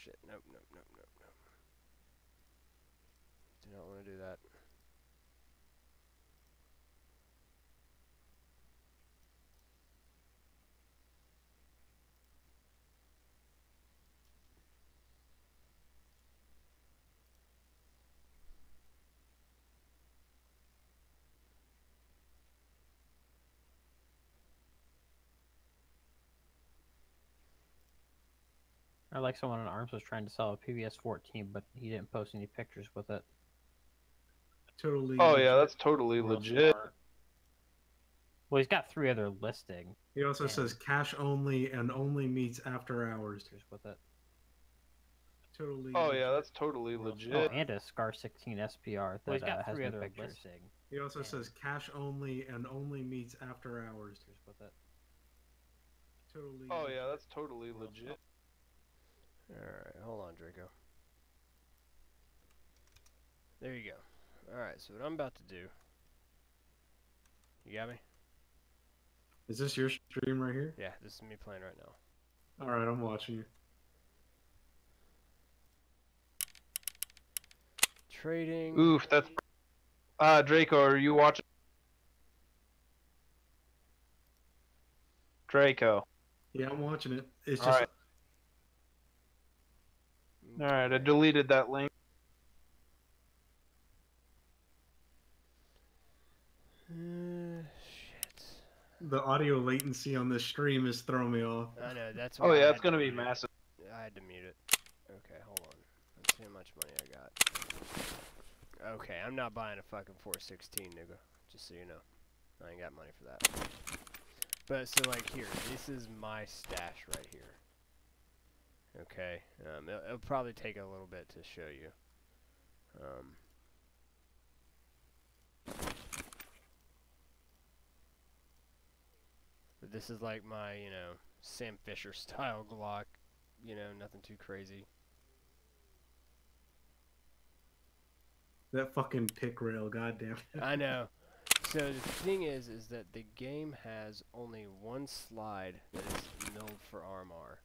shit. Nope, nope, nope, nope, nope. Do not want to do that. Or like someone in Arms was trying to sell a PBS 14, but he didn't post any pictures with it. Totally. Oh legit. yeah, that's totally Real legit. smart. Well, he's got 3 other listings. He also And- says cash only and only meets after hours. With it. Totally. Oh legit. yeah, that's totally Oh, legit. and a Scar 16 SPR that Well, he's got has 3 no other pictures. listings. He also says cash only and only meets after hours. With it. Totally. Oh legit. yeah, that's totally legit. Alright, hold on, Draco. There you go. Alright, so what I'm about to do... You got me? Is this your stream right here? Yeah, this is me playing right now. Alright, I'm watching you. Trading... Oof, that's... Draco, are you watching? Draco. Yeah, I'm watching it. It's All just right. Alright, I deleted that link. Shit. the audio latency on this stream is throwing me off. I know, that's why Oh I yeah, had it's gonna to be mute it. massive. I had to mute it. Okay, hold on. Let's see how much money I got. Okay, I'm not buying a fucking 416, nigga. Just so you know. I ain't got money for that. But, so, like, here. This is my stash right here. Okay? It'll probably take a little bit to show you. But this is like my, you know, Sam Fisher style Glock. You know, nothing too crazy. That fucking pick rail, goddamn. I know. So the thing is that the game has only one slide that is milled for RMR.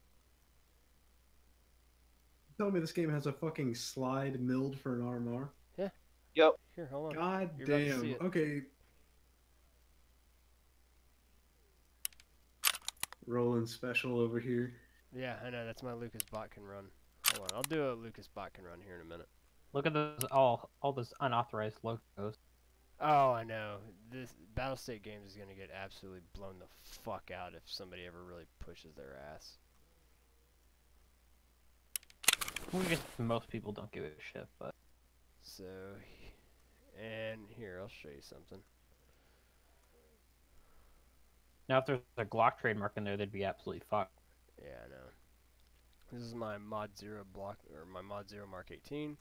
Tell me this game has a fucking slide milled for an RMR? Yeah. Yep. Here, hold on. God You're about to see damn. it. Okay. Rolling special over here. Yeah, I know. That's my Lucas bot can run. Hold on. I'll do a Lucas bot can run here in a minute. Look at those all those unauthorized logos. Oh, I know. This Battlestate Games is gonna get absolutely blown the fuck out if somebody ever really pushes their ass. We guess most people don't give a shit, but So, and here I'll show you something. now if there's a Glock trademark in there, they'd be absolutely fucked. Yeah, I know. This is my Mod Zero block, or my Mod Zero Mark 18.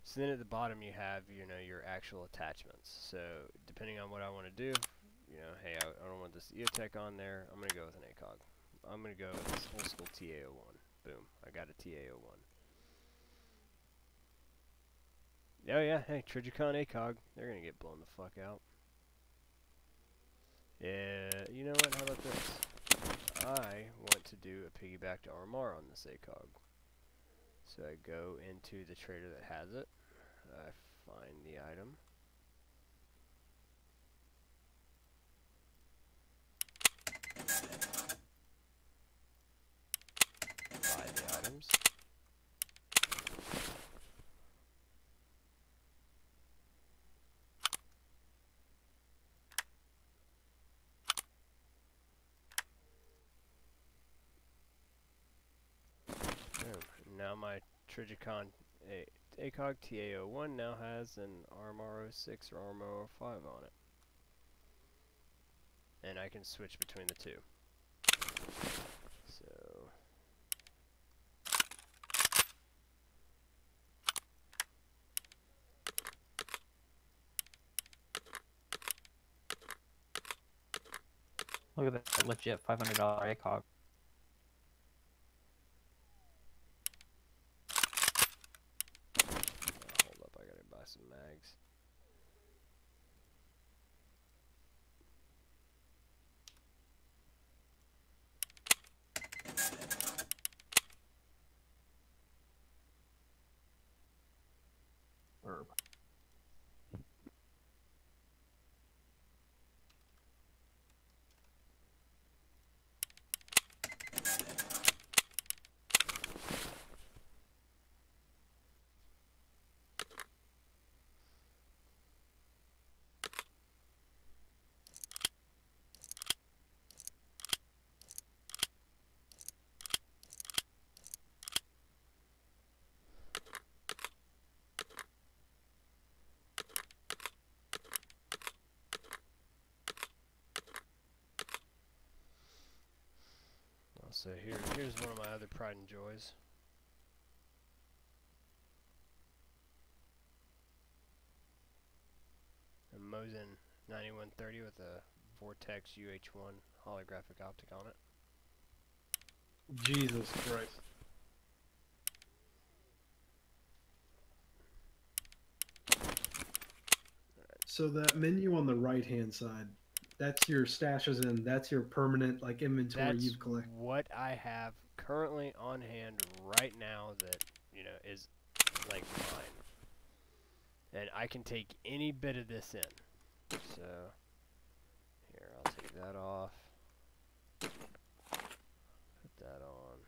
So then at the bottom you have, you know, your actual attachments. So depending on what I want to do, you know, hey, I don't want this EOTech on there. I'm gonna go with an ACOG. I'm gonna go with this old school TA01. Boom, I got a TA01. Oh yeah, hey, Trigicon ACOG. They're gonna get blown the fuck out. Yeah, you know what? How about this? I want to do a piggyback to RMR on this ACOG. So I go into the trader that has it. I find the item. Buy the items. Now my Trigicon ACOG TA01 now has an RMR06 or RMR05 on it. And I can switch between the two. So Look at that legit $500 ACOG. hold up, I gotta buy some mags. Also, here's one of my other pride and joys. A Mosin 9130 with a Vortex UH1 holographic optic on it. Jesus Christ. So that menu on the right-hand side, that's your stashes and that's your permanent like inventory That's you've collected. what I have currently on hand right now that, you know, is like mine. And I can take any bit of this in. So, here, I'll take that off. Put that on.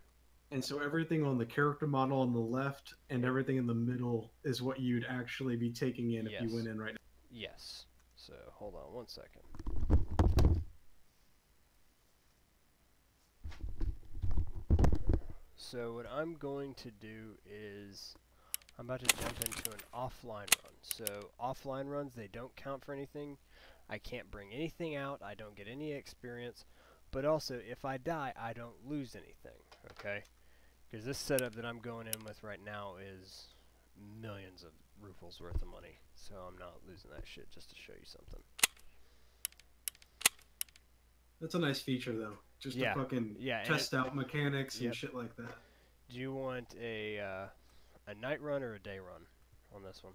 And so everything on the character model on the left and everything in the middle is what you'd actually be taking in if you Yes. went in right now. Yes. So, hold on one second. So what I'm going to do is I'm about to jump into an offline run. So offline runs, they don't count for anything. I can't bring anything out. I don't get any experience. But also, if I die, I don't lose anything. Okay? Because this setup that I'm going in with right now is millions of rubles worth of money. So I'm not losing that shit just to show you something. That's a nice feature though. Just Yeah. to fucking Yeah, and test out mechanics and Yep. shit like that. Do you want a night run or a day run on this one?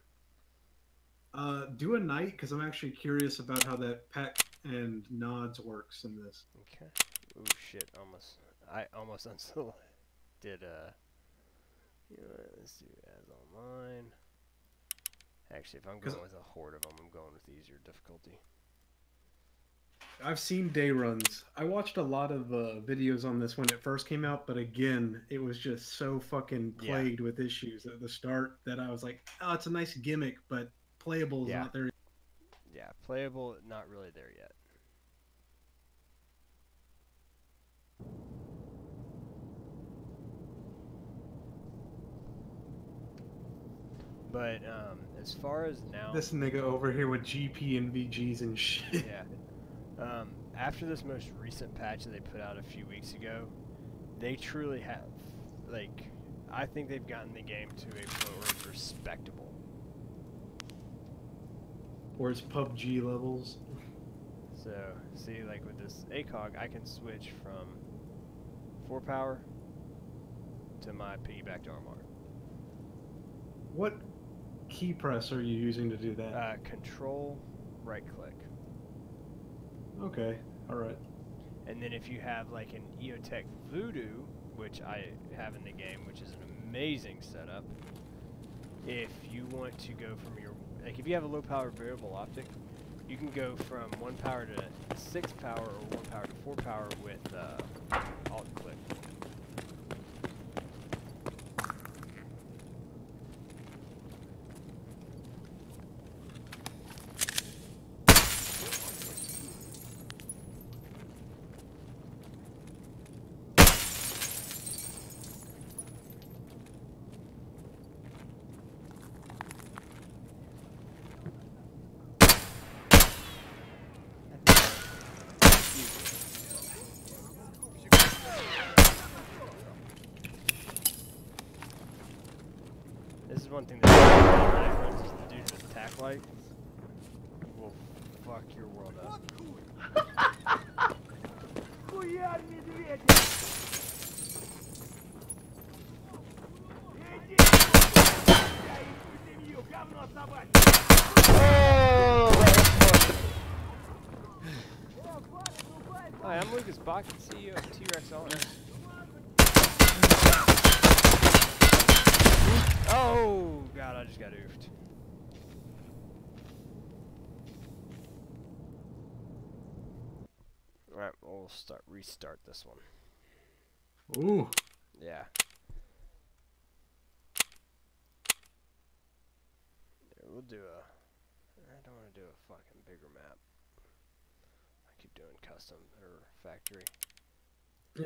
Do a night because I'm actually curious about how that peck and nods works in this. Okay. Oh shit! I almost unselected. You know what, let's do as online. Actually, if I'm going with a horde of them, I'm going with easier difficulty. I've seen day runs. I watched a lot of videos on this when it first came out, but again, it was just so fucking plagued with issues at the start that I was like, oh, it's a nice gimmick, but playable is not there. Yeah, playable, not really there yet. But as far as now, This nigga over here with GP and VGs and shit. yeah. After this most recent patch that they put out a few weeks ago, they truly have, like, I think they've gotten the game to a point where it's respectable. Or it's PUBG levels. So, see, like with this ACOG, I can switch from 4 power to my piggybacked Armor. What key press are you using to do that? Control, right click. Okay, alright. And then if you have like an EOTech Voodoo, which I have in the game, which is an amazing setup, if you want to go from your, like if you have a low power variable optic, you can go from 1 power to 6 power or 1 power to 4 power with alt click. This is one thing that runs is the dude with attack light will fuck your world up. Hi, I'm Lucas Bach, CEO of T-Rex Owners. Oh god, I just got oofed. Alright, we'll restart this one. Ooh. Yeah. Yeah, we'll do I don't want to do a fucking bigger map. I keep doing custom or factory.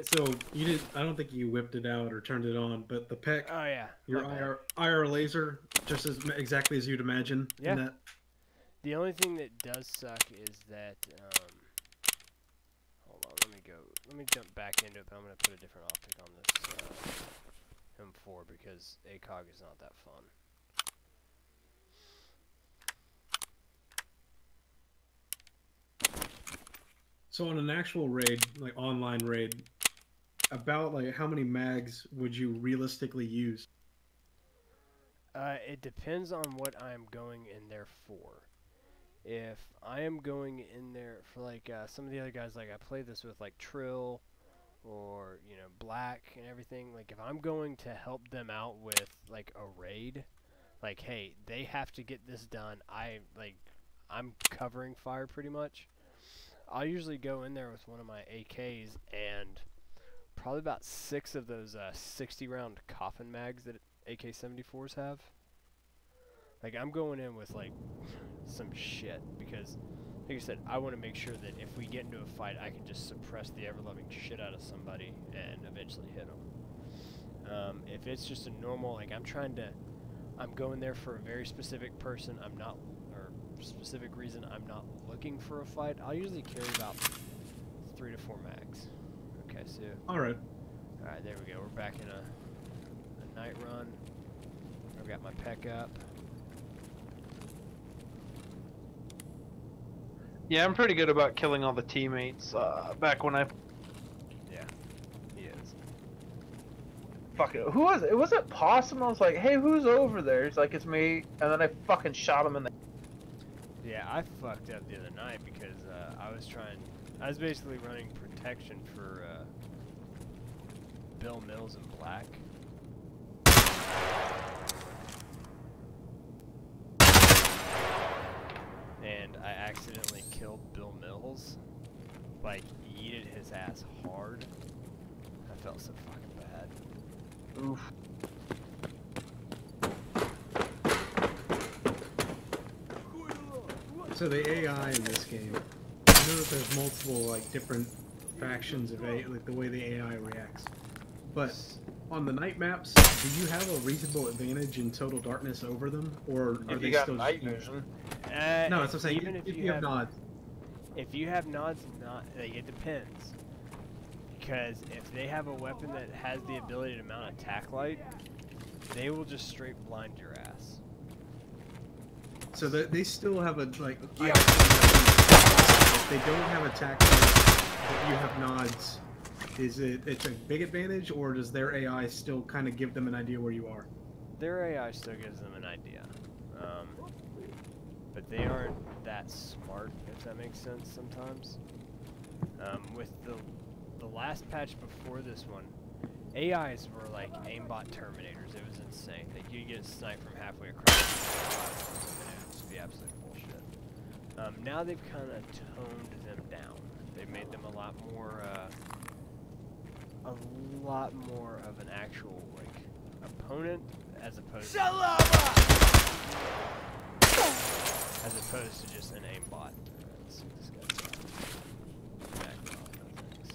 So you did. I don't think you whipped it out or turned it on, but the peck, Oh yeah. your IR laser, just as exactly as you'd imagine. Yeah. In that. The only thing that does suck is that hold on, let let me jump back into it, but I'm gonna put a different optic on this M4 because ACOG is not that fun. So on an actual raid, like online raid, about like how many mags would you realistically use? It depends on what I'm going in there for. If I am going in there for like some of the other guys, like I play this with like Trill or Black and everything. Like if I'm going to help them out with like a raid, like hey, they have to get this done. I'm covering fire pretty much. I'll usually go in there with one of my AKs and probably about 6 of those 60 round coffin mags that AK-74s have. Like I'm going in with like some shit because like I said, I want to make sure that if we get into a fight I can just suppress the ever-loving shit out of somebody and eventually hit them. If it's just a normal, like I'm going there for a very specific person, or specific reason, I'm not looking for a fight, I'll usually carry about 3 to 4 mags. Okay, so Alright. Alright, there we go. We're back in a night run. I've got my peck up. Yeah, I'm pretty good about killing all the teammates. Back when I Yeah, he is. fuck it, who was it? Was it Possum? I was like, hey, who's over there? He's like, it's me, and then I fucking shot him in the. Yeah, I fucked up the other night because I was basically running protection for Bill Mills and Black. And I accidentally killed Bill Mills. Like, yeeted his ass hard. I felt so fucking bad. Oof. So the AI in this game, I know that there's multiple like different factions of AI, like the way the AI reacts. But on the night maps, do you have a reasonable advantage in total darkness over them, or are If they you got still night just vision. No, that's what I'm saying. Even If you have nods. If you have nods, like, it depends. Because if they have a weapon that has the ability to mount attack light, they will just straight blind your ass. So they still have a like. Yeah. If they don't have attack, but you have nods, it's a big advantage, or does their AI still kind of give them an idea where you are? Their AI still gives them an idea, but they aren't that smart, if that makes sense. Sometimes, with the last patch before this one, AIs were like aimbot terminators. It was insane. Like you get sniped from halfway across the map, and it would just be absolute bullshit. Now they've kind of toned them down. They made them a lot more of an actual like opponent as opposed to just an aimbot. Let's see what this guy's got. Back off, no thanks.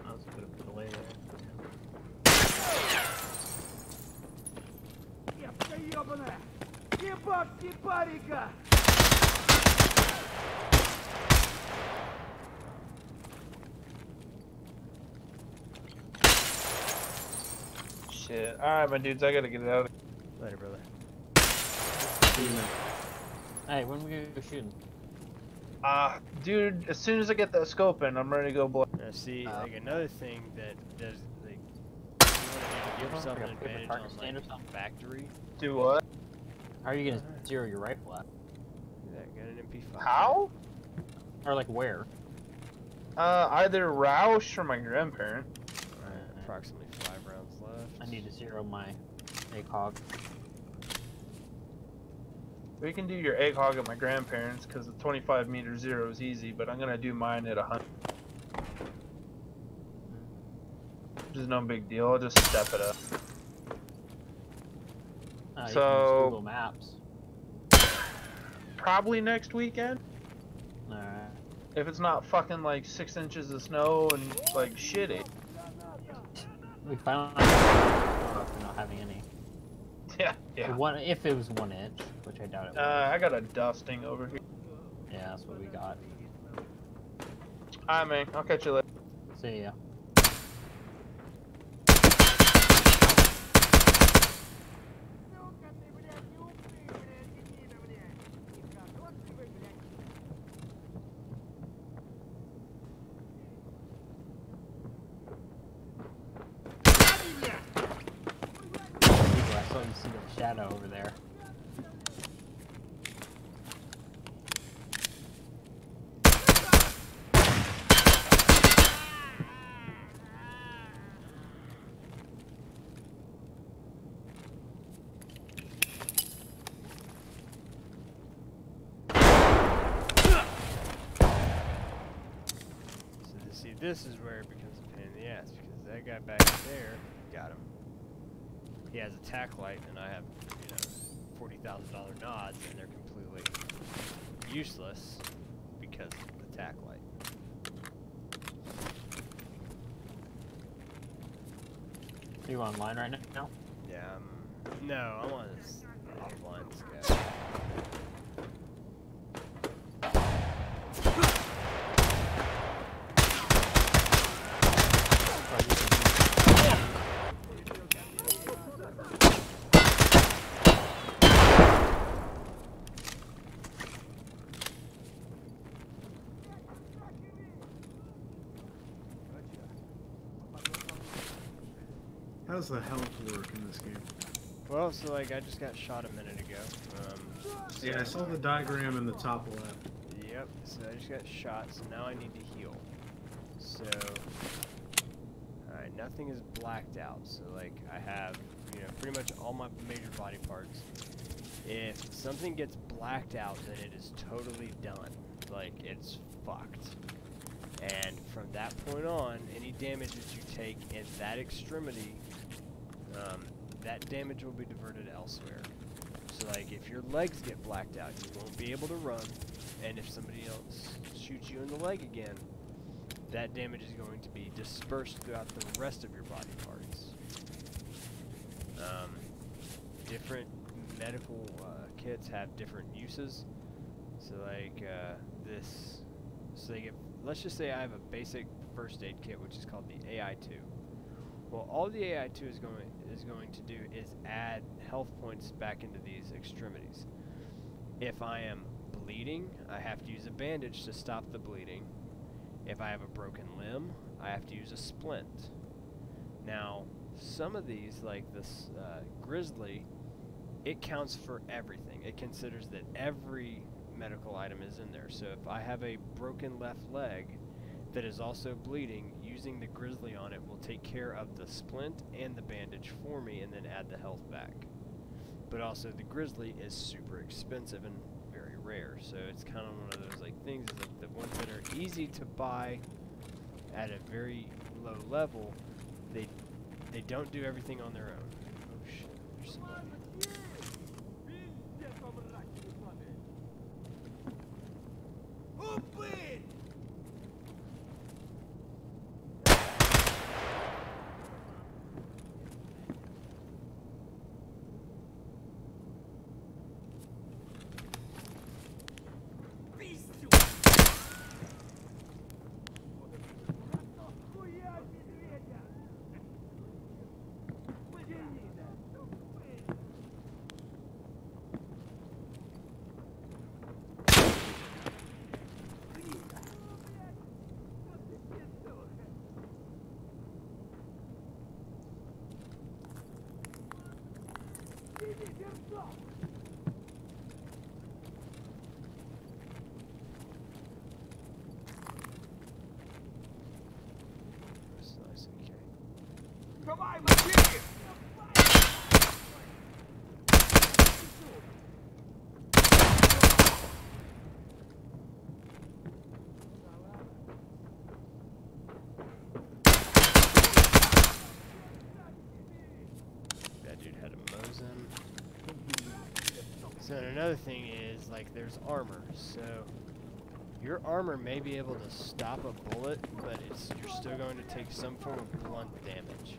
I was gonna put away there. Shit. Alright, my dudes, I gotta get it out. Later, brother. Hey, when we go shooting? Dude, as soon as I get that scope in, I'm ready to go blow. Now, see, like another thing that does, like, you want to give yourself an advantage on like factory. Do what? How are you gonna zero your rifle at? Do that, got an MP5. How? Or like where? Either Roush or my grandparent. Approximately 5 rounds left. I need to zero my ACOG. We can do your egg hog at my grandparents because the 25 meter zero is easy, but I'm gonna do mine at 100. Which is no big deal. I'll just step it up. You can use So Google Maps. probably next weekend. Alright. If it's not fucking like 6 inches of snow and like shitty. We found out we're not having any. Yeah, If it was 1 inch, which I doubt it was. I got a dusting over here. Yeah, that's what we got. Alright, man. I'll catch you later. See ya. I saw you see that shadow over there. See, this is where it becomes a pain in the ass, because that guy back there got him. He has a tack light, and I have, you know, $40,000 nods, and they're completely useless because of the tack light. Are you online right now? Yeah, no, I'm on this offline scout. How does the health work in this game? Well, so like I just got shot a minute ago. Yeah, I saw the diagram in the top left. Yep, so I just got shot, so now I need to heal. So, alright, nothing is blacked out, so like I have, you know, pretty much all my major body parts. If something gets blacked out, then it is totally done. Like, it's fucked. And from that point on, any damage that you take in that extremity, that damage will be diverted elsewhere. So like, if your legs get blacked out, you won't be able to run, and if somebody else shoots you in the leg again, that damage is going to be dispersed throughout the rest of your body parts. Different medical kits have different uses. So like this, so they get, let's just say I have a basic first aid kit, which is called the AI2. Well, all the AI2 is going to do is add health points back into these extremities. If I am bleeding, I have to use a bandage to stop the bleeding. If I have a broken limb, I have to use a splint. Now, some of these, like this Grizzly, it counts for everything. It considers that every medical item is in there. So if I have a broken left leg that is also bleeding, using the Grizzly on it will take care of the splint and the bandage for me and then add the health back. But also the Grizzly is super expensive and very rare, so it's kind of one of those like things, is like the ones that are easy to buy at a very low level, they don't do everything on their own. Oh shit, there's somebody. That's nice, okay. That dude had a Mosin. So another thing is, like, there's armor. So your armor may be able to stop a bullet, but you're still going to take some form of blunt damage.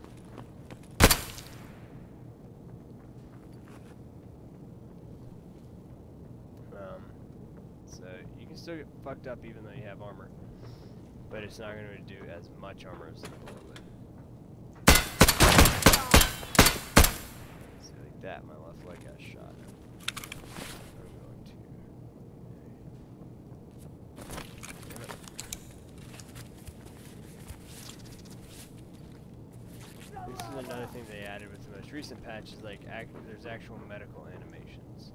So you can still get fucked up even though you have armor. but it's not going to do as much armor as the bullet would. See, like that, my left leg got shot. I'm going to... Damn it. This is another thing they added with the most recent patch is like there's actual medical animations.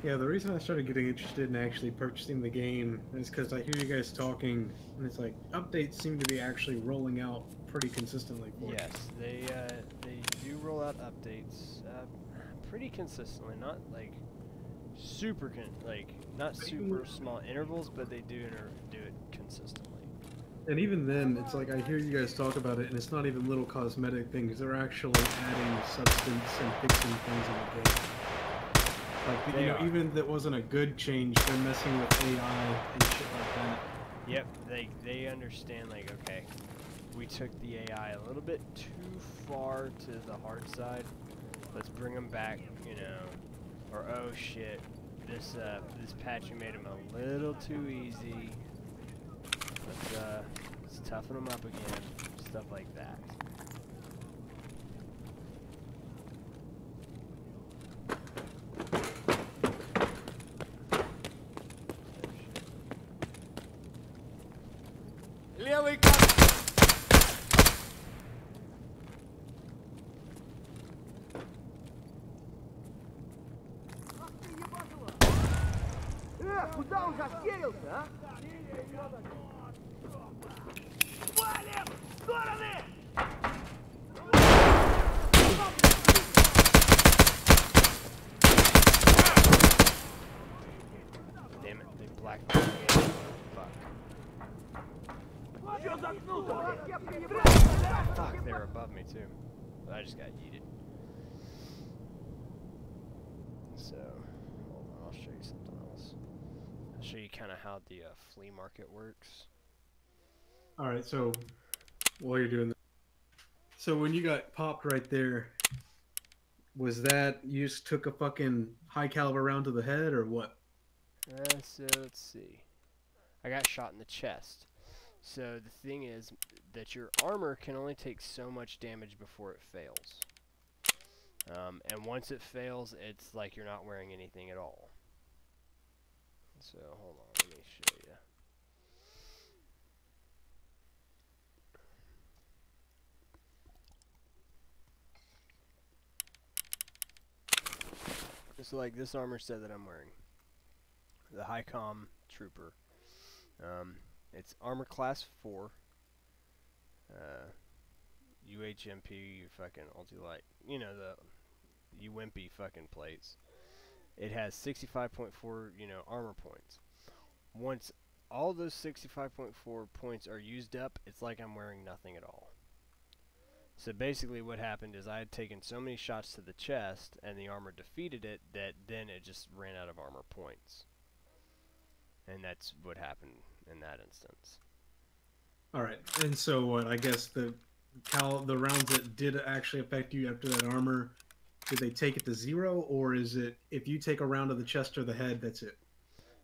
Yeah, the reason I started getting interested in actually purchasing the game is because I hear you guys talking, and it's like updates seem to be actually rolling out pretty consistently. For it. Yes, they do roll out updates pretty consistently. Not like not super small intervals, but they do do it consistently. And even then, it's like I hear you guys talk about it, and it's not even little cosmetic things. They're actually adding substance and fixing things in the game. Like, you know, even if that wasn't a good change, they're messing with AI and shit like that. Yep, they understand, like, okay, we took the AI a little bit too far to the hard side. Let's bring them back, you know, or oh shit, this patch made them a little too easy. Let's toughen them up again, stuff like that. Куда он заскерился, а? Валим! В стороны! Damn it, they blacked me again. Fuck. Fuck, they were above me too. But I just got yeeted. So, hold on, I'll show you something else. I'll show you kind of how the flea market works. Alright, so while you're doing that, so when you got popped right there, was that you just took a fucking high caliber round to the head or what? So let's see. I got shot in the chest. So the thing is that your armor can only take so much damage before it fails. And once it fails, it's like you're not wearing anything at all. So hold on, let me show you. So like this armor set that I'm wearing, the High Com Trooper. It's armor class 4. UHMP, you fucking ultralight, you know, the wimpy fucking plates. It has 65.4, you know, armor points. Once all those 65.4 points are used up, it's like I'm wearing nothing at all. So basically what happened is I had taken so many shots to the chest and the armor defeated it that then it just ran out of armor points. And that's what happened in that instance. Alright, and so what, I guess the rounds that did actually affect you after that armor, did they take it to 0, or is it if you take a round of the chest or the head, that's it?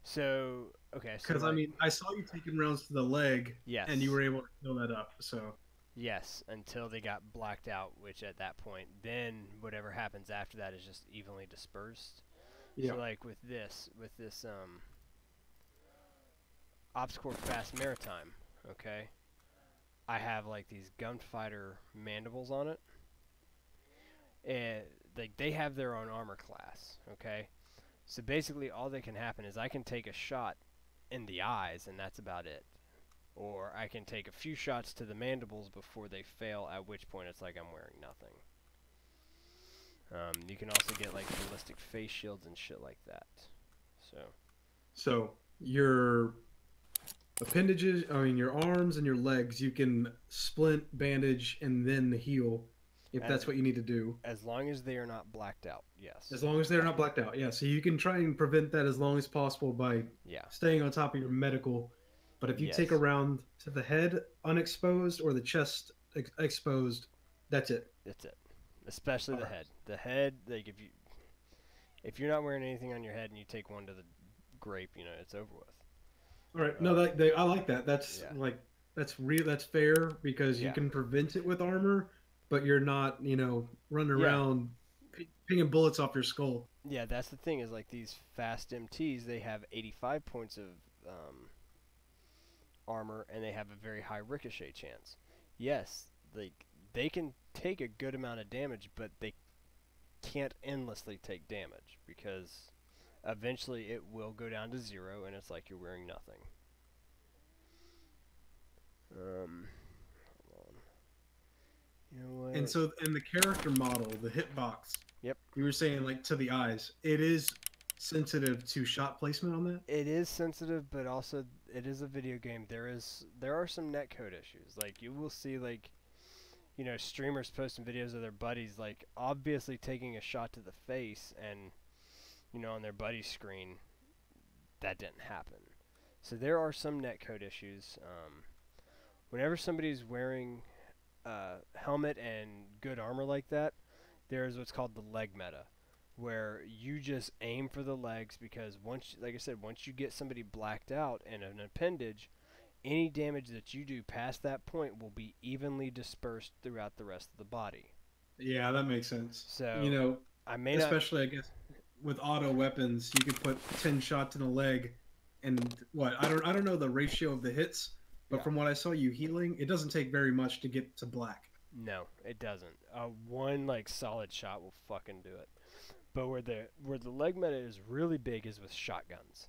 So, okay. Because, so I mean, I saw you taking rounds to the leg, yes. and you were able to fill that up, so... Yes, until they got blacked out, which at that point, then whatever happens after that is just evenly dispersed. Yeah. So like with this Obscure Fast Maritime, okay, I have like these gunfighter mandibles on it, and like they have their own armor class, okay. So basically, all that can happen is I can take a shot in the eyes, and that's about it. Or I can take a few shots to the mandibles before they fail, at which point it's like I'm wearing nothing. You can also get like ballistic face shields and shit like that. So your appendages, I mean your arms and your legs, you can splint, bandage, and then heal if that's what you need to do. As long as they are not blacked out, yes. As long as they're not blacked out, yeah. So you can try and prevent that as long as possible by staying on top of your medical. But if you take a round to the head unexposed or the chest exposed, that's it. That's it. Especially the head. The head, like If you're not wearing anything on your head and you take one to the grape, you know, it's over with. All right. No, I like that. That's Yeah. like that's real. That's fair because you Yeah. can prevent it with armor, but you're not, running Yeah. around pinging bullets off your skull. Yeah, that's the thing is like these fast MTs, they have 85 points of armor and they have a very high ricochet chance. Yes, like they can take a good amount of damage, but they can't endlessly take damage because eventually it will go down to 0 and it's like you're wearing nothing. Hold on. You know what? And so, and the character model, the hitbox. Yep. You were saying like to the eyes, it is sensitive to shot placement on that. It is sensitive, but also it is a video game. There are some netcode issues. Like you will see like, you know, streamers posting videos of their buddies like obviously taking a shot to the face, and you know on their buddy's screen that didn't happen. So there are some netcode issues. Whenever somebody's wearing helmet and good armor like that, there is what's called the leg meta, where you just aim for the legs because once, like I said, once you get somebody blacked out and an appendage, any damage that you do past that point will be evenly dispersed throughout the rest of the body. Yeah, that makes sense. So I may especially I guess with auto weapons, you could put 10 shots in a leg, and what I don't know the ratio of the hits, but Yeah. from what I saw you healing, it doesn't take very much to get to black. No, it doesn't. One like solid shot will fucking do it. But where the leg meta is really big is with shotguns.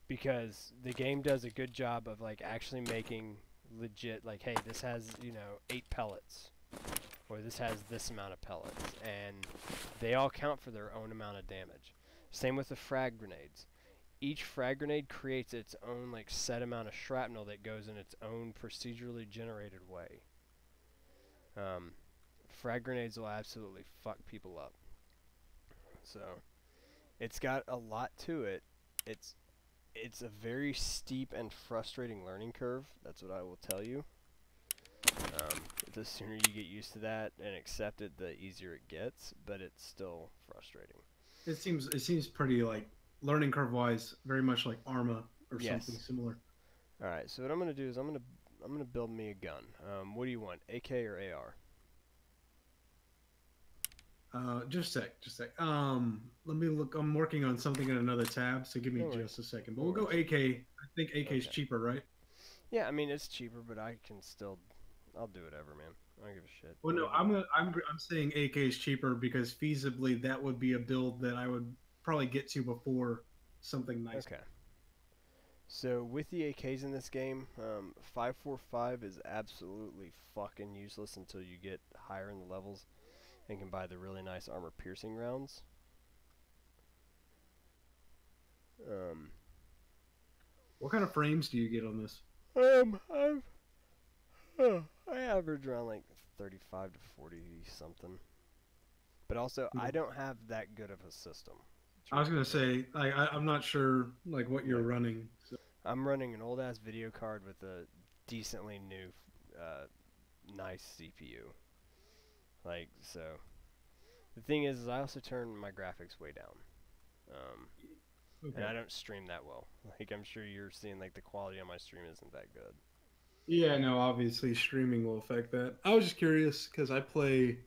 Because the game does a good job of like actually making legit like, hey, this has, you know, 8 pellets. Or this has this amount of pellets. And they all count for their own amount of damage. Same with the frag grenades. Each frag grenade creates its own like set amount of shrapnel that goes in its own procedurally generated way. Frag grenades will absolutely fuck people up. So, it's got a lot to it. It's a very steep and frustrating learning curve. That's what I will tell you. The sooner you get used to that and accept it, the easier it gets. But it's still frustrating. It seems pretty like learning curve wise, very much like Arma or something similar. All right. So what I'm gonna do is I'm gonna build me a gun. What do you want, AK or AR? Just a sec. Let me look. I'm working on something in another tab, so give me just a second. But we'll go AK. I think AK is cheaper, right? Yeah, I mean it's cheaper, but I can still, I'll do whatever, man. I don't give a shit. Well, no, I'm saying AK is cheaper because feasibly that would be a build that I would probably get to before something nice. Okay. So with the AKs in this game, 545 is absolutely fucking useless until you get higher in the levels and can buy the really nice armor-piercing rounds. What kind of frames do you get on this? I average around like 35 to 40 something. But also, I don't have that good of a system. I was gonna say, I'm not sure like what you're running. So. I'm running an old-ass video card with a decently new, nice CPU. Like, so, the thing is I also turn my graphics way down. And I don't stream that well. Like, I'm sure you're seeing, like, the quality on my stream isn't that good. Yeah, no, obviously streaming will affect that. I was just curious, because I play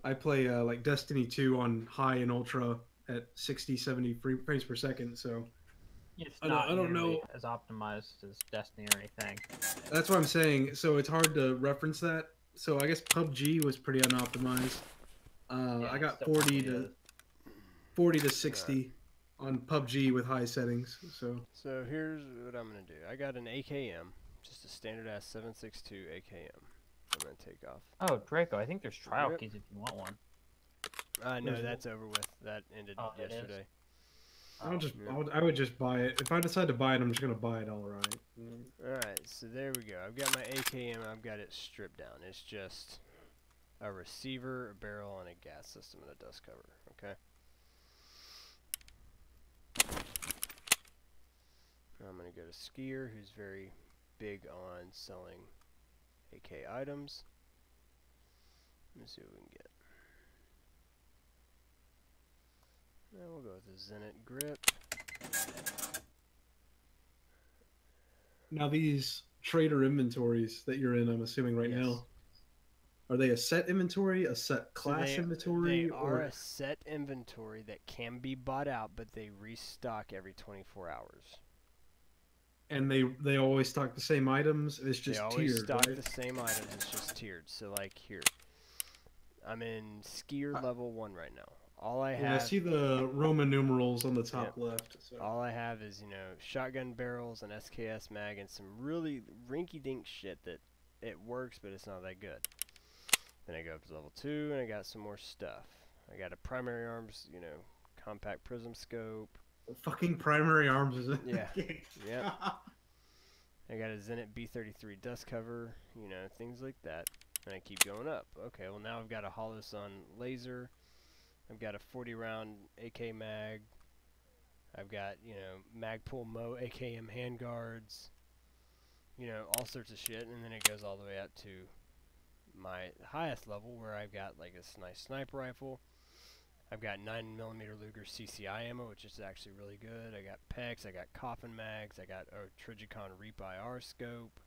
like Destiny 2 on high and ultra at 60, 70 frames per second, so... It's not I don't know as optimized as Destiny or anything. That's what I'm saying, so it's hard to reference that. So I guess PUBG was pretty unoptimized. I got 40 to 60 on PUBG with high settings. So here's what I'm gonna do. I got an AKM, just a standard ass 7.62 AKM. I'm gonna take off. Oh, Draco, I think there's trial keys if you want one. No, that's over with. That ended yesterday. I would just buy it. If I decide to buy it, I'm just gonna buy it outright. Alright, so there we go. I've got my AKM, I've got it stripped down. It's just a receiver, a barrel, and a gas system and a dust cover, okay? I'm gonna go to Skier, who's very big on selling AK items. Let's see what we can get. And we'll go with the Zenit grip. Now these trader inventories that you're in, I'm assuming right Yes. now, are they a set inventory, a set class inventory, They are or a set inventory that can be bought out, but they restock every 24 hours. and they always stock the same items? It's just They always tiered, stock right? the same items, it's just tiered. So like here, I'm in skier level 1 right now. All I Yeah, I have see the Roman numerals on the top left. So. all I have is, shotgun barrels, an SKS mag, and some really rinky-dink shit that it works, but it's not that good. Then I go up to level 2, and I got some more stuff. I got a primary arms, compact prism scope. Fucking primary arms is Yeah, yeah. I got a Zenit B33 dust cover, things like that. And I keep going up. Okay, well now I've got a Hollow Sun laser. I've got a 40-round AK mag. I've got, Magpul Mo AKM handguards. All sorts of shit. And then it goes all the way up to my highest level where I've got like a nice sniper rifle. I've got 9mm Luger CCI ammo, which is actually really good. I got PEX, I got coffin mags, I got a Trigicon Reap IR scope.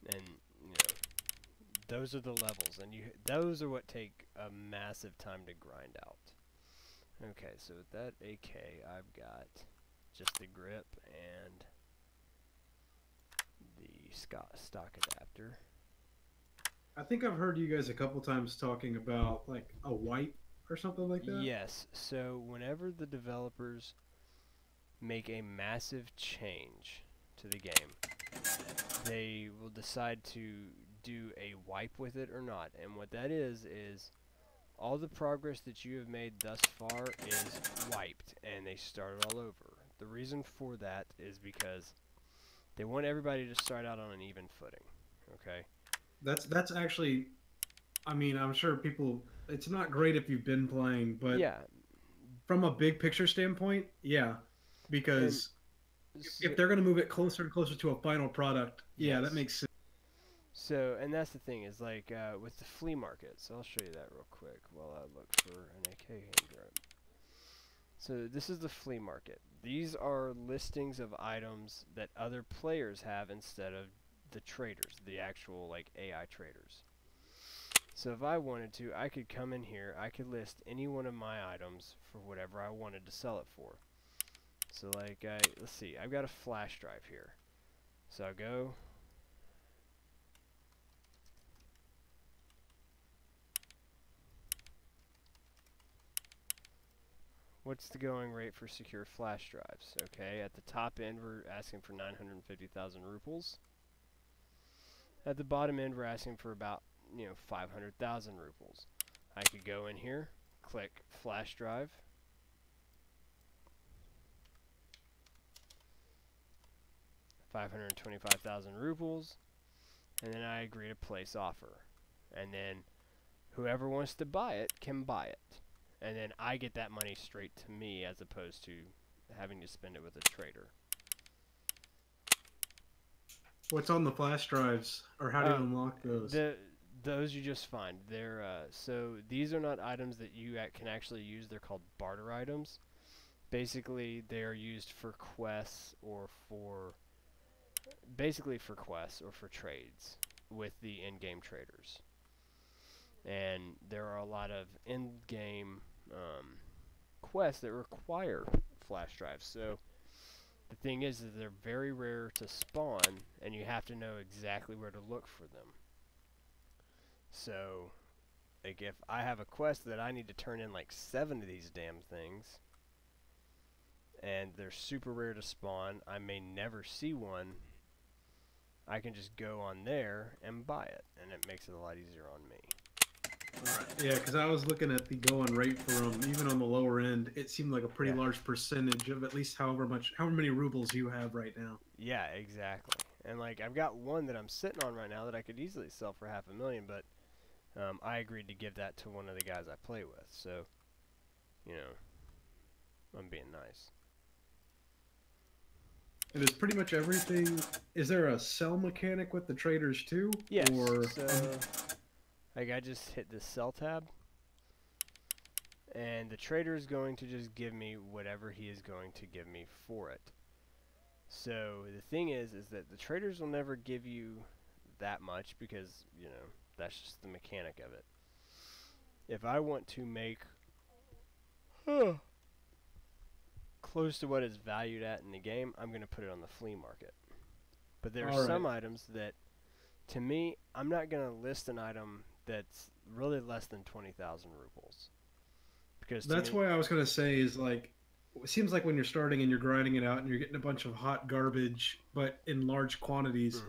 And, those are the levels, and those are what take a massive time to grind out. Okay, so with that AK, I've got just the grip and the stock adapter. I think I've heard you guys a couple times talking about like a wipe or something like that. Yes, so whenever the developers make a massive change to the game, they will decide to do a wipe with it or not. And what that is all the progress that you have made thus far is wiped, and they start all over. The reason for that is because they want everybody to start out on an even footing, okay? That's actually, I mean, I'm sure people, it's not great if you've been playing, but Yeah. from a big picture standpoint, yeah, because if they're going to move it closer and closer to a final product, yeah, that makes sense. So, and that's the thing, is like with the flea market, so I'll show you that real quick while I look for an AK handgun. So this is the flea market. These are listings of items that other players have instead of the traders, the actual like AI traders. So if I wanted to, I could come in here, I could list any one of my items for whatever I wanted to sell it for. So like, let's see, I've got a flash drive here. So I'll go. What's the going rate for secure flash drives? Okay, at the top end we're asking for 950,000 rubles. At the bottom end we're asking for about, 500,000 rubles. I could go in here, click flash drive. $525,000 rubles, and then I agree to place offer. And then whoever wants to buy it can buy it. And then I get that money straight to me as opposed to having to spend it with a trader. What's on the flash drives, or how do you unlock those? Those you just find. They're so these are not items that you can actually use. They're called barter items. Basically, they are used for quests or for trades with the in-game traders. And there are a lot of in-game quests that require flash drives. So the thing is that they're very rare to spawn, and you have to know exactly where to look for them. So, like, if I have a quest that I need to turn in like 7 of these damn things, and they're super rare to spawn, I may never see one, I can just go on there and buy it, and it makes it a lot easier on me. Alright. Yeah, because I was looking at the going rate for them, even on the lower end, it seemed like a pretty large percentage of at least however many rubles you have right now. Yeah, exactly. And like, I've got one that I'm sitting on right now that I could easily sell for $500,000, but I agreed to give that to one of the guys I play with, so, I'm being nice. And is pretty much everything, is there a sell mechanic with the traders too? Yes, Or, so, like, I just hit this sell tab, And the trader is going to just give me whatever he is going to give me for it. So the thing is that the traders will never give you that much because, you know, that's just the mechanic of it. If I want to make close to what it's valued at in the game, I'm going to put it on the flea market. But there are some items that, to me, I'm not going to list an item that's really less than 20,000 rubles. Because that's why I was going to say is like, it seems like when you're starting and you're grinding it out and you're getting a bunch of hot garbage, but in large quantities,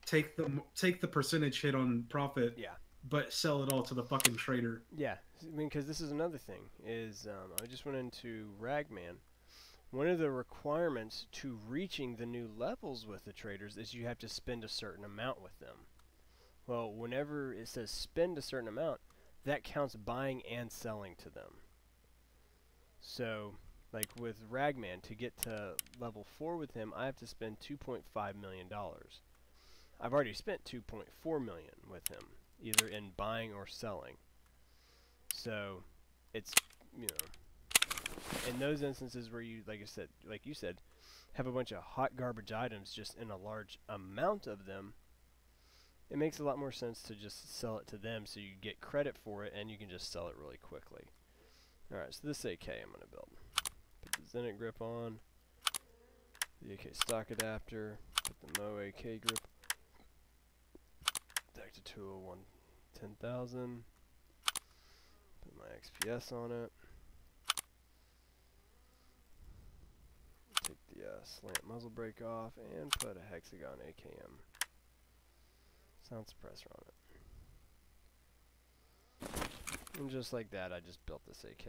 take the percentage hit on profit. Yeah. But sell it all to the fucking trader. Yeah, I mean, because this is another thing, is I just went into Ragman. One of the requirements to reaching the new levels with the traders is you have to spend a certain amount with them. Well, whenever it says spend a certain amount, that counts buying and selling to them. So, like with Ragman, to get to level 4 with him, I have to spend $2.5 million. I've already spent $2.4 million with him, either in buying or selling. So, it's, you know, in those instances where you, like you said, have a bunch of hot garbage items just in a large amount of them, it makes a lot more sense to just sell it to them so you get credit for it and you can just sell it really quickly. Alright, so this AK I'm going to build. Put the Zenit grip on, the AK stock adapter, put the Mo AK grip, Dacta 201 10,000, put my XPS on it, take the slant muzzle brake off, and put a hexagon AKM sound suppressor on it. And just like that, I just built this AK.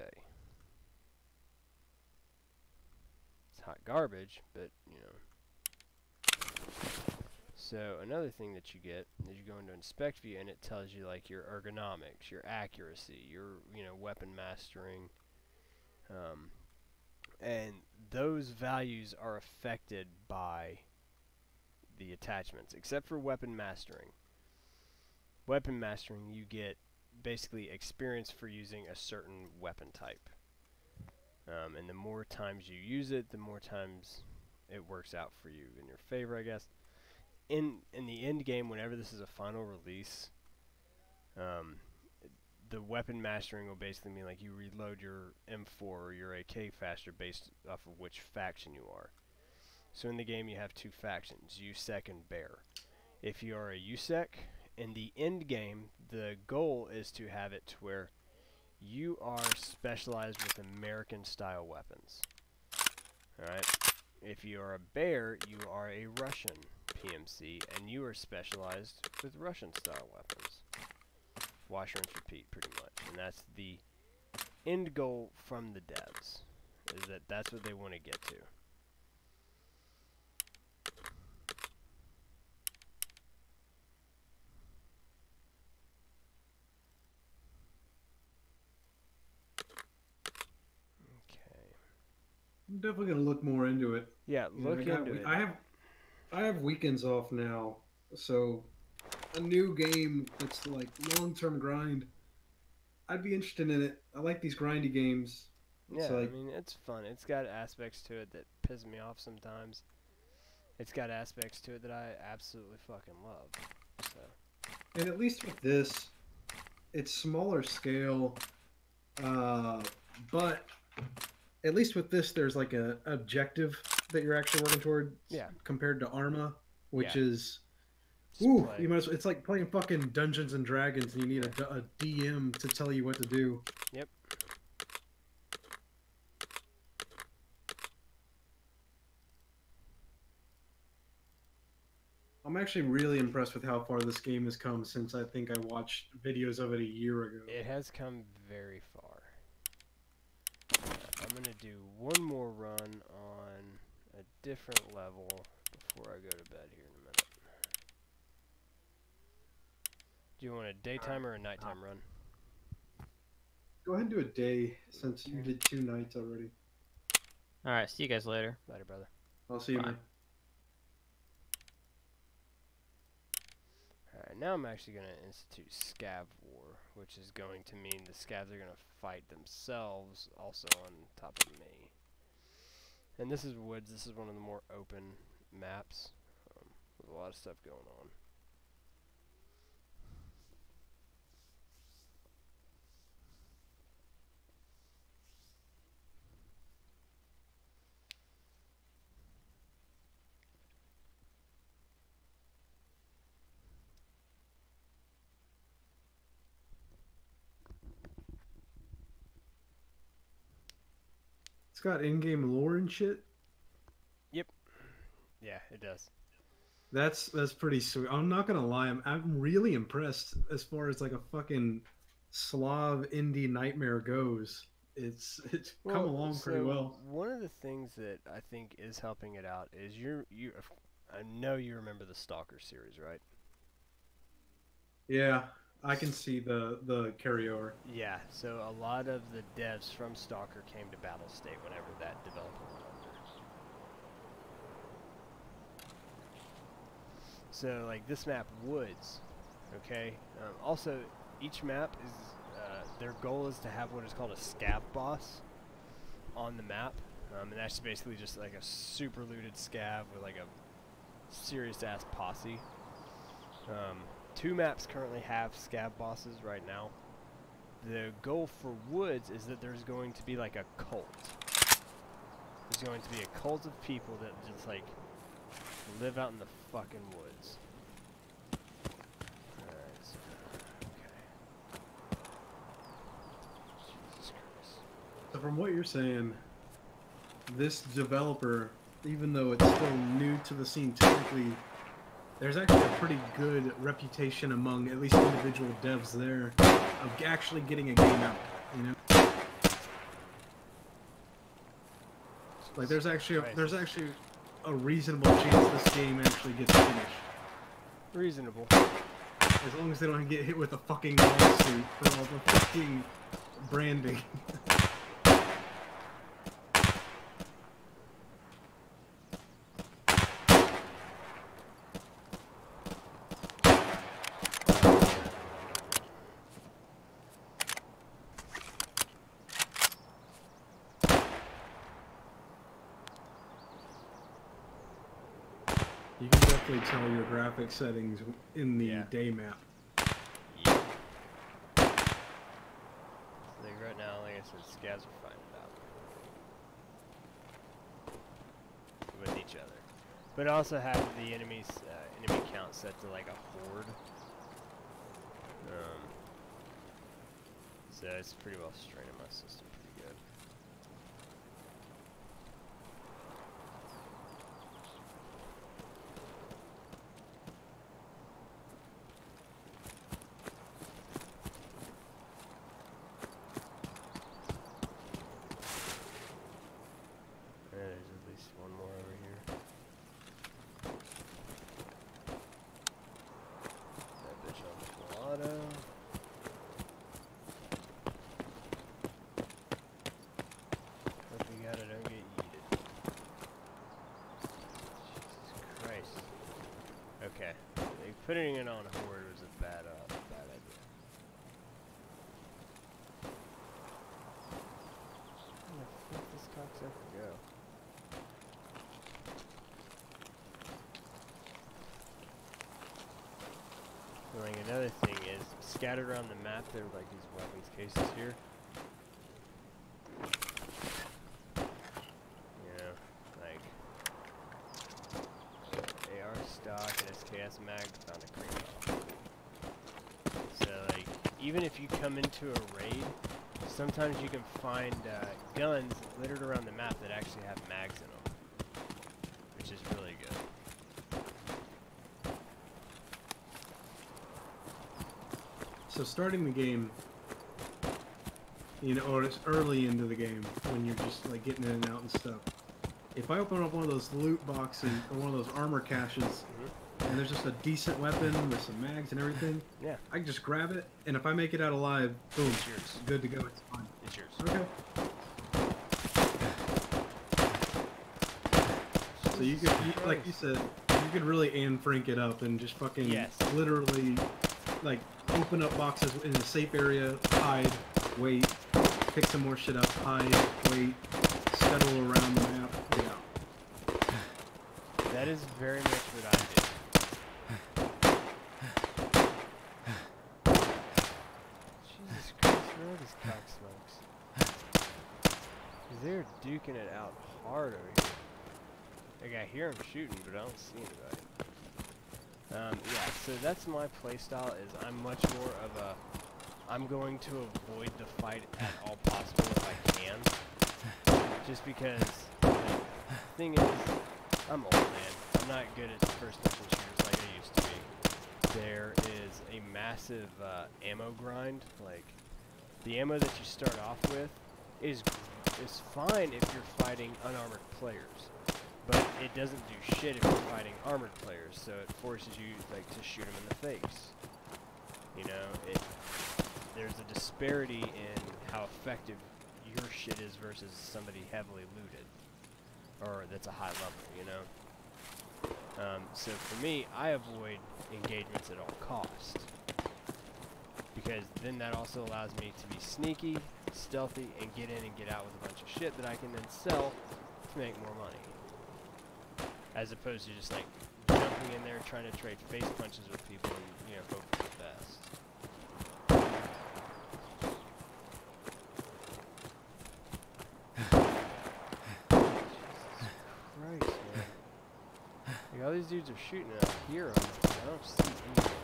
It's hot garbage, but, you know. So, another thing that you get is you go into inspect view and it tells you, like, your ergonomics, your accuracy, your, you know, weapon mastering. And those values are affected by the attachments, except for weapon mastering. Weapon mastering, you get basically experience for using a certain weapon type. And the more times you use it, the more times it works out for you in your favor, I guess. In the end game, whenever this is a final release, the weapon mastering will basically mean like you reload your M4 or your AK faster based off of which faction you are. So in the game you have two factions, USEC and Bear. If you are a USEC, in the end game, the goal is to have it to where you are specialized with American style weapons. Alright? If you are a Bear, you are a Russian PMC, and you are specialized with Russian style weapons. Wash, rinse, repeat, pretty much. And that's the end goal from the devs, is that that's what they want to get to. I'm definitely gonna look more into it. Yeah, look into it. I have weekends off now, so a new game that's like long-term grind. I'd be interested in it. I like these grindy games. Yeah, like, I mean, it's fun. It's got aspects to it that piss me off sometimes. It's got aspects to it that I absolutely fucking love. So. And at least with this, it's smaller scale, but at least with this, there's like a objective that you're actually working toward. Yeah. Compared to Arma, which is, you might as well, it's like playing fucking Dungeons and Dragons, and you need a DM to tell you what to do. Yep. I'm actually really impressed with how far this game has come since I think I watched videos of it a year ago. It has come very far. I'm going to do one more run on a different level before I go to bed here in a minute. Do you want a daytime or a nighttime run? Go ahead and do a day since you did 2 nights already. Alright, see you guys later. Later, brother. I'll see you, Bye. man. Alright, now I'm actually going to institute Scav War. which is going to mean the scavs are going to fight themselves also on top of me. And this is woods. This is one of the more open maps with a lot of stuff going on. It's got in-game lore and shit. Yep. Yeah, it does. That's pretty sweet. I'm not gonna lie, I'm really impressed as far as like a fucking Slav indie nightmare goes. It's come along pretty well. One of the things that I think is helping it out is I know you remember the Stalker series, right? Yeah, I can see the carryover. Yeah, so a lot of the devs from Stalker came to Battle State whenever that developer went under. So, like, this map, Woods, okay? Also, each map is, their goal is to have what is called a scav boss on the map. And that's basically just, like, a super looted scav with, like, a serious-ass posse. 2 maps currently have scav bosses right now. The goal for Woods is that there's going to be, like, a cult. There's going to be a cult of people that just, like, live out in the fucking woods. Alright, so, okay. Jesus Christ. So from what you're saying, this developer, even though it's still new to the scene technically, there's actually a pretty good reputation among at least individual devs there of actually getting a game out, you know? Like there's actually a reasonable chance this game actually gets finished. Reasonable. As long as they don't get hit with a fucking lawsuit for all the fucking branding. You can definitely tell your graphic settings in the day map. Yeah. Like right now, like I said, scavs are fighting it out with each other, but also have the enemy count set to like a horde. So it's pretty well straining my system pretty good. There's at least one more over here. That bitch on the full auto. Hope you got it, don't get yeeted. Jesus Christ. Okay. Like, putting it on horde was a bad idea. Where the fuck this cocksucker go? Like another thing is, scattered around the map there are like these weapons cases here. You know, like AR stock and SKS mag, found a crate off. So like, even if you come into a raid, sometimes you can find guns littered around the map that actually have mags in them, which is really good. So starting the game, you know, or it's early into the game when you're just like getting in and out and stuff. If I open up one of those loot boxes or one of those armor caches, and there's just a decent weapon with some mags and everything, Yeah, I can just grab it, and if I make it out alive, boom, it's yours. good to go. It's fine. It's yours. Okay. So you like you said, you could really Anne Frank it up and just fucking Yes. literally like open up boxes in a safe area, hide, wait, pick some more shit up, hide, wait, scuttle around the map, get out. That is very much what I did. Jesus Christ, where are these cocksmokes? They're duking it out hard over here. Like, I hear them shooting, but I don't see anybody. Yeah, so that's my playstyle, is I'm much more of a... I'm going to avoid the fight at all possible if I can. Just because, like, the thing is, I'm old, man. I'm not good at first-person shooters like I used to be. There is a massive ammo grind. Like, the ammo that you start off with is fine if you're fighting unarmored players, but it doesn't do shit if you're fighting armored players. So it forces you like to shoot them in the face. You know, there's a disparity in how effective your shit is versus somebody heavily looted or that's a high level. You know. So for me, I avoid engagements at all costs, because then that also allows me to be sneaky, stealthy, and get in and get out with a bunch of shit that I can then sell to make more money. As opposed to just like jumping in there trying to trade face punches with people and, you know, hope for the best. Jesus Christ, man. Like, all these dudes are shooting and I hear them. I don't see anything.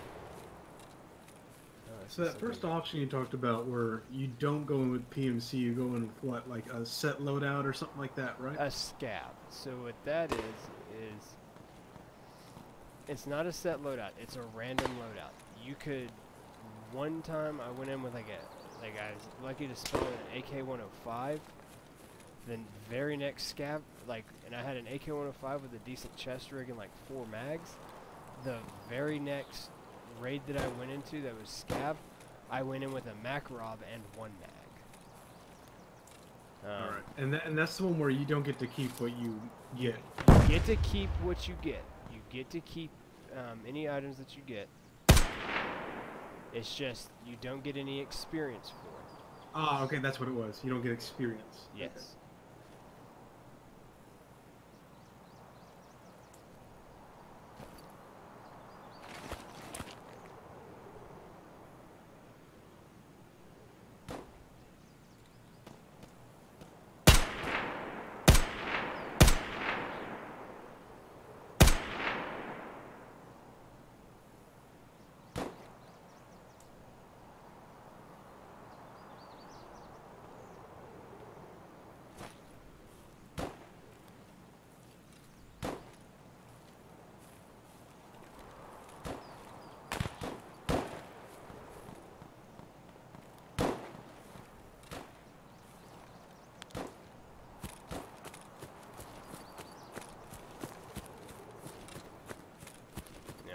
So that first option you talked about, where you don't go in with PMC, you go in with what, like a set loadout or something like that, right? A scab. So what that is it's not a set loadout. It's a random loadout. You could, one time I went in with I was lucky to spawn an AK-105. Then very next scab, and I had an AK-105 with a decent chest rig and like 4 mags. The very next raid that I went into that was scab, I went in with a Makarov and 1 mag. Alright, and that's the one where you don't get to keep what you get. You get to keep what you get. You get to keep any items that you get. It's just you don't get any experience for it. Ah, okay, that's what it was. You don't get experience. Yes. Okay.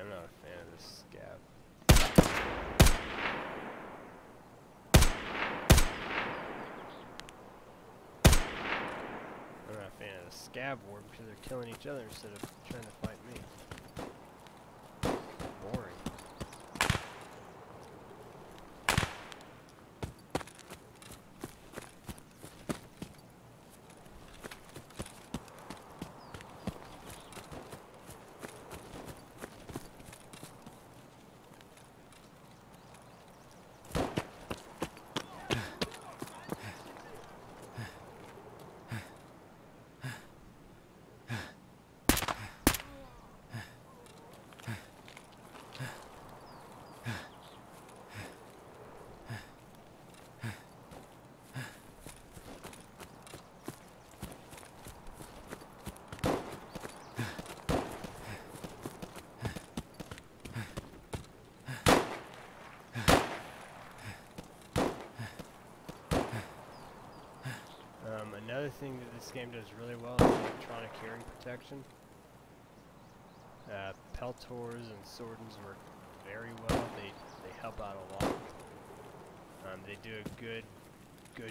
I'm not a fan of this scab. I'm not a fan of the scab war because they're killing each other instead of trying to fight me. Boring. Another thing that this game does really well is electronic hearing protection. Peltors and Swordens work very well. They help out a lot. They do a good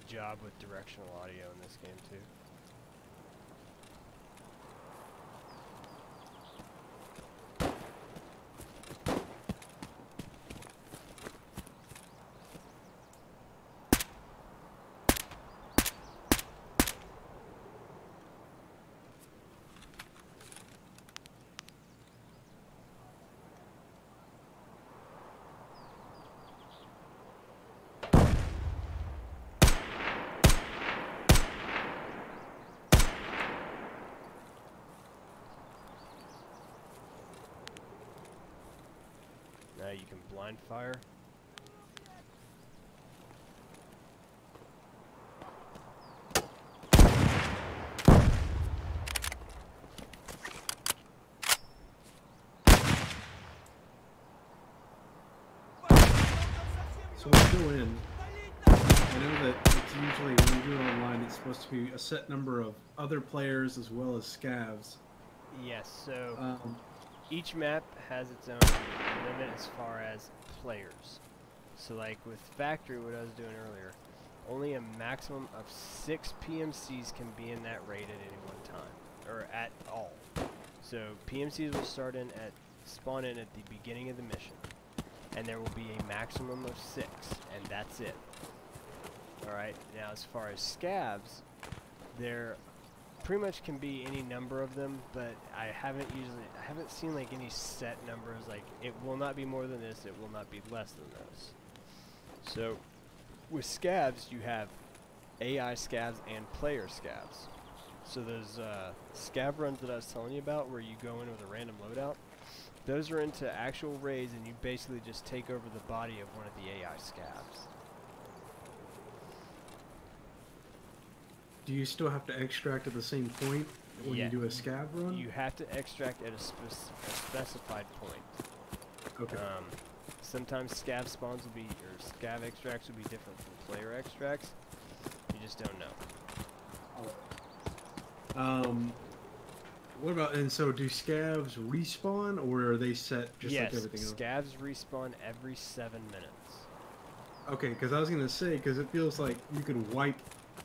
job with directional audio in this game too. you can blind fire. So when you go in, I know that it's usually when you do it online, it's supposed to be a set number of other players as well as scavs. Yes, so Um, each map has its own limit as far as players. So like with Factory, what I was doing earlier, only a maximum of 6 PMCs can be in that raid at any one time, or at all. So PMCs will spawn in at the beginning of the mission, and there will be a maximum of 6, and that's it. Alright, now as far as scavs, there pretty much can be any number of them, but I haven't seen like any set numbers, like it will not be more than this, it will not be less than this. So with scavs, you have AI scavs and player scavs. So those scav runs that I was telling you about, where you go in with a random loadout, those are into actual raids, and you basically just take over the body of one of the AI scavs. do you still have to extract at the same point when Yeah. you do a scav run? You have to extract at a specified point. Okay. Sometimes scav spawns will be, or scav extracts will be different from player extracts. You just don't know. What about, and so do scavs respawn, or are they set just Yes, like everything else? scavs respawn every 7 minutes. Okay, because I was gonna say, because it feels like you can wipe,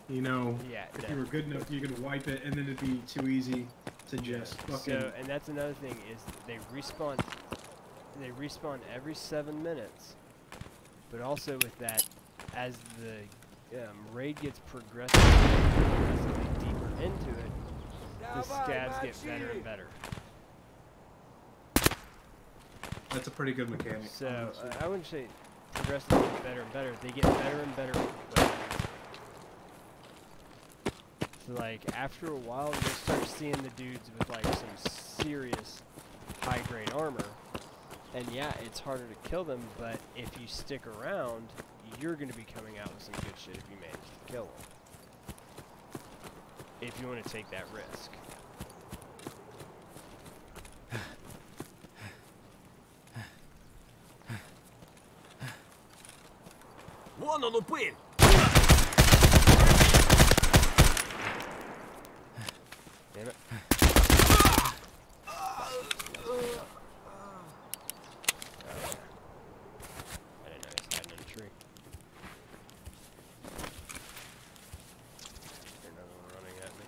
you know, Yeah, if you were good enough, you could wipe it, and then it'd be too easy to just fucking. So, and that's another thing, is they respawn every 7 minutes. But also with that, as the raid gets progressively deeper into it, the scavs get better and better. That's a pretty good mechanic. So, honestly. I wouldn't say progressively get better and better, they get better and better with weapons. So like, after a while, you'll start seeing the dudes with like some serious high-grade armor. And yeah, it's harder to kill them, but if you stick around, you're going to be coming out with some good shit if you manage to kill them. If you want to take that risk. Вон он упырь! Damn it. I didn't know he was hiding in a tree. There's another one running at me.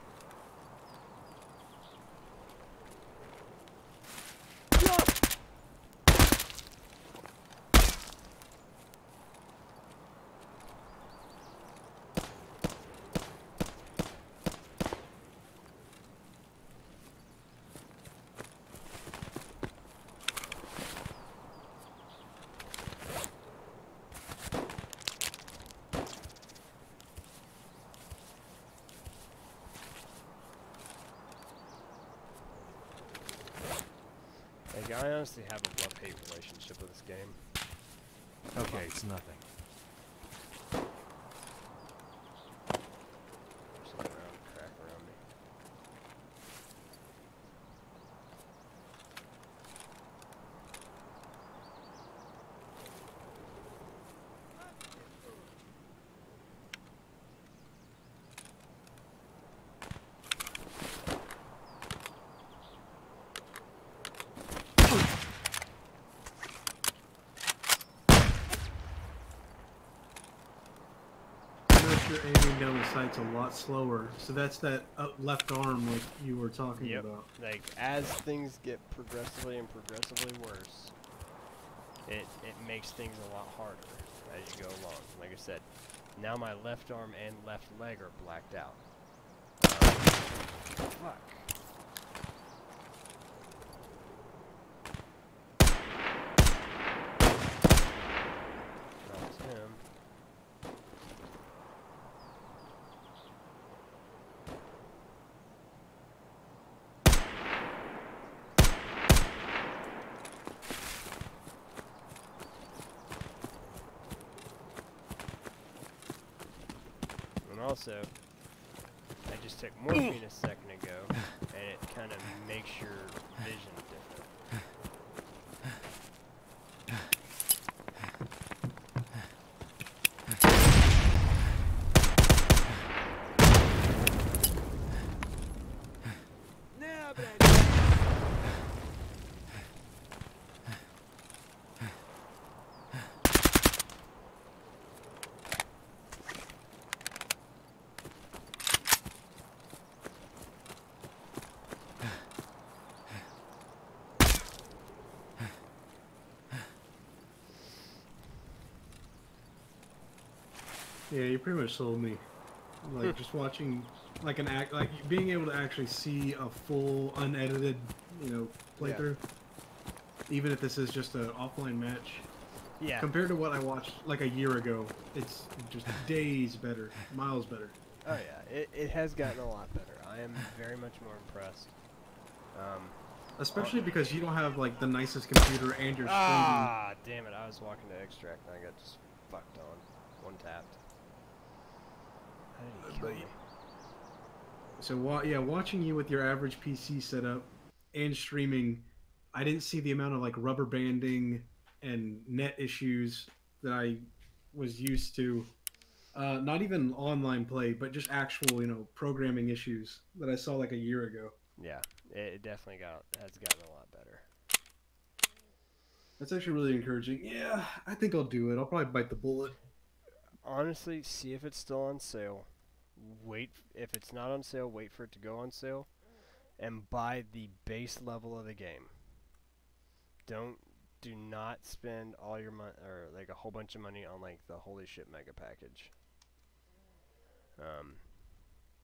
Like, I honestly have a love-hate relationship with this game. Okay, it's nothing. There's something around, crap around me. You're aiming down the sights a lot slower, so that's that left arm like you were talking Yep. about. Like, as things get progressively and progressively worse, it makes things a lot harder as you go along. Like I said, now my left arm and left leg are blacked out. Fuck. That was him. also, I just took morphine a second ago, and it kind of makes your vision different. Now, блядь. Yeah, you pretty much sold me. Like just watching, like being able to actually see a full unedited, playthrough. Even if this is just an offline match, Yeah. compared to what I watched like a year ago, it's just days better, miles better. Oh yeah, it has gotten a lot better. I am very much more impressed. Especially because you don't have like the nicest computer and you're streaming. Ah, damn it! I was walking to extract and I got just fucked on. One tapped. How did he kill me? So watching you with your average PC setup and streaming, I didn't see the amount of like rubber banding and net issues that I was used to. Not even online play, but just actual, programming issues that I saw like a year ago. Yeah, it definitely has gotten a lot better. That's actually really encouraging. Yeah, I think I'll do it. I'll probably bite the bullet. Honestly, see if it's still on sale. If it's not on sale, wait for it to go on sale, and buy the base level of the game. Do not spend all your money or like a whole bunch of money on like the holy shit mega package.